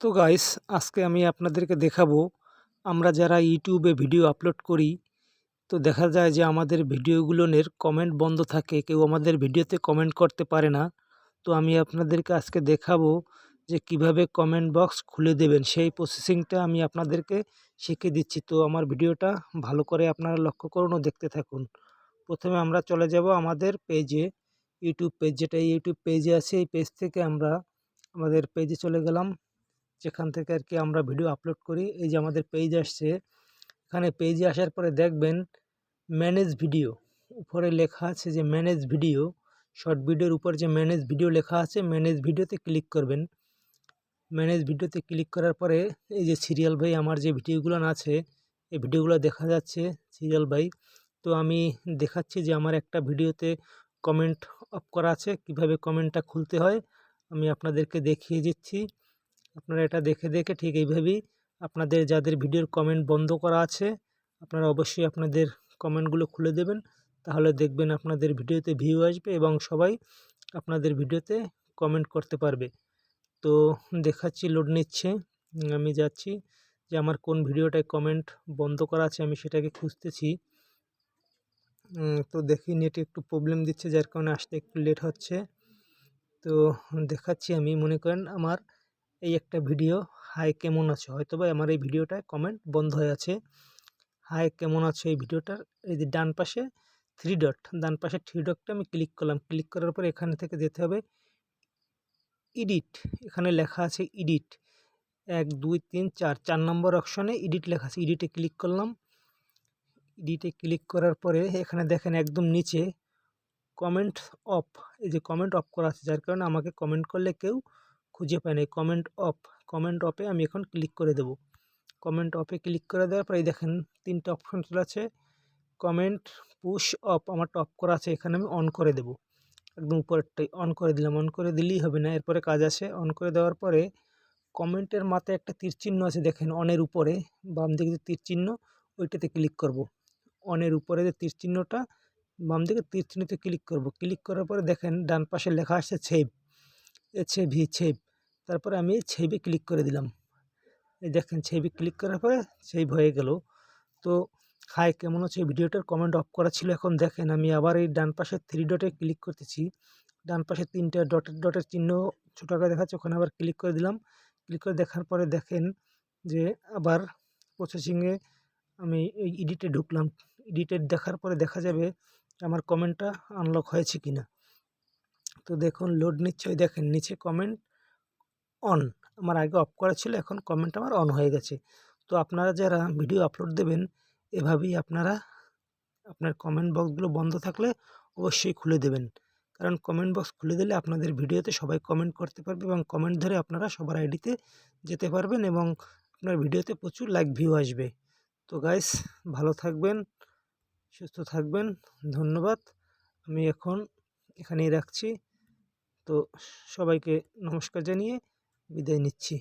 তো গাইস, আজকে আমি আপনাদেরকে দেখাবো আমরা যারা ইউটিউবে ভিডিও আপলোড করি। তো দেখা যায় যে আমাদের ভিডিওগুলোর কমেন্ট বন্ধ থাকে, কেউ আমাদের ভিডিওতে কমেন্ট করতে পারে না। তো আমি আপনাদেরকে আজকে দেখাবো যে কিভাবে কমেন্ট বক্স খুলে দেবেন, সেই প্রসেসিংটা আমি আপনাদেরকে শিখিয়ে দিচ্ছি। তো আমার ভিডিওটা ভালো করে আপনারা লক্ষ্য করুন ও দেখতে থাকুন। প্রথমে আমরা চলে যাব আমাদের পেজে, ইউটিউব পেজ, যেটা ইউটিউব পেজে আছে। এই পেজ থেকে আমরা আমাদের পেজে চলে গেলাম, যেখান থেকে আর কি আমরা ভিডিও আপলোড করি। এই যে আমাদের পেজ আসছে, এখানে পেজে আসার পরে দেখবেন ম্যানেজ ভিডিও, উপরে লেখা আছে যে ম্যানেজ ভিডিও। শর্ট ভিডিওর উপর যে ম্যানেজ ভিডিও লেখা আছে, ম্যানেজ ভিডিওতে ক্লিক করবেন। ম্যানেজ ভিডিওতে ক্লিক করার পরে এই যে সিরিয়াল বাই আমার যে ভিডিওগুলো আছে, এই ভিডিওগুলো দেখা যাচ্ছে সিরিয়াল বাই। তো আমি দেখাচ্ছি যে আমার একটা ভিডিওতে কমেন্ট অফ করা আছে, কিভাবে কমেন্টটা খুলতে হয় আমি আপনাদেরকে দেখিয়ে দিচ্ছি। আপনারা এটা দেখে দেখে ঠিক এইভাবেই আপনাদের যাদের ভিডিওর কমেন্ট বন্ধ করা আছে, আপনারা অবশ্যই আপনাদের কমেন্টগুলো খুলে দেবেন। তাহলে দেখবেন আপনাদের ভিডিওতে ভিউ আসবে এবং সবাই আপনাদের ভিডিওতে কমেন্ট করতে পারবে। তো দেখাচ্ছি, লোড নিচ্ছে। আমি যাচ্ছি যে আমার কোন ভিডিওটায় কমেন্ট বন্ধ করা আছে, আমি সেটাকে খুঁজতেছি। তো দেখি, নেটে একটু প্রবলেম দিচ্ছে, যার কারণে আসতে একটু লেট হচ্ছে। তো দেখাচ্ছি, আমি মনে করেন আমার এই একটা ভিডিও, হাই কেমন আছো, হয়তোবা আমার এই ভিডিওটায় কমেন্ট বন্ধ হয়ে আছে। হাই কেমন আছো এই ভিডিওটার এই যে ডান পাশে ডান পাশে থ্রি ডটটা আমি ক্লিক করলাম। ক্লিক করার পর এখানে থেকে যেতে হবে এডিট। এখানে লেখা আছে এডিট, 1 2 3 4 4 নম্বর অপশনে এডিট লেখা আছে। এডিটে ক্লিক করলাম। এডিটে ক্লিক করার পরে এখানে দেখেন একদম নিচে কমেন্ট অফ, এই যে কমেন্ট অফ করা আছে, যার কারণে আমাকে কমেন্ট করলে কেউ খুঁজে পায় না। কমেন্ট অফ, কমেন্ট অফে আমি এখন ক্লিক করে দেব। কমেন্ট অফে ক্লিক করে দেওয়ার পরে দেখেন 3টে অপশন চলে আছে। কমেন্ট পুশ অফ আমারটা অফ করা আছে, এখানে আমি অন করে দেব। একদম উপরেরটাই অন করে দিলাম। অন করে দিলেই হবে না, এরপরে কাজ আছে। অন করে দেওয়ার পরে কমেন্টের মাথায় একটা তীর চিহ্ন আছে দেখেন, অনের উপরে বাম দিকে যে তীর চিহ্ন, ওইটাতে ক্লিক করব। অনের উপরে যে তীর চিহ্নটা, বাম দিকে তীর চিহ্নতে ক্লিক করব। ক্লিক করার পরে দেখেন ডান পাশে লেখা আসছে সেভ, সেভ। তারপরে আমি সেভে ক্লিক করে দিলাম। এই দেখেন সেভে ক্লিক করার পরে সেভ হয়ে গেল। তো হাই কেমন আছে ভিডিওটার কমেন্ট অফ করা ছিল। এখন দেখেন আমি আবার এই ডান পাশে থ্রি ডটে ক্লিক করতেছি। ডান পাশে 3টে ডটের চিহ্ন ছোটো আকারে দেখাচ্ছে, ওখানে আবার ক্লিক করে দিলাম। ক্লিক করে দেখার পরে দেখেন যে আবার প্রসেসিংয়ে আমি এই এডিটে ঢুকলাম। এডিটে দেখার পরে দেখা যাবে আমার কমেন্টটা আনলক হয়েছে কিনা। তো দেখুন লোড নিচ্ছে, ওই দেখেন নিচে কমেন্ট অন, আমার আগে অফ করা ছিল, এখন কমেন্ট আমার অন হয়ে গেছে। তো আপনারা যারা ভিডিও আপলোড দেবেন, এভাবেই আপনারা আপনার কমেন্ট বক্সগুলো বন্ধ থাকলে অবশ্যই খুলে দেবেন। কারণ কমেন্ট বক্স খুলে দিলে আপনাদের ভিডিওতে সবাই কমেন্ট করতে পারবে এবং কমেন্ট ধরে আপনারা সবার আইডিতে যেতে পারবেন এবং আপনার ভিডিওতে প্রচুর লাইক ভিউ আসবে। তো গাইস, ভালো থাকবেন, সুস্থ থাকবেন। ধন্যবাদ। আমি এখন এখানেই রাখছি। তো সবাইকে নমস্কার জানিয়ে বিদায় নিচ্ছি।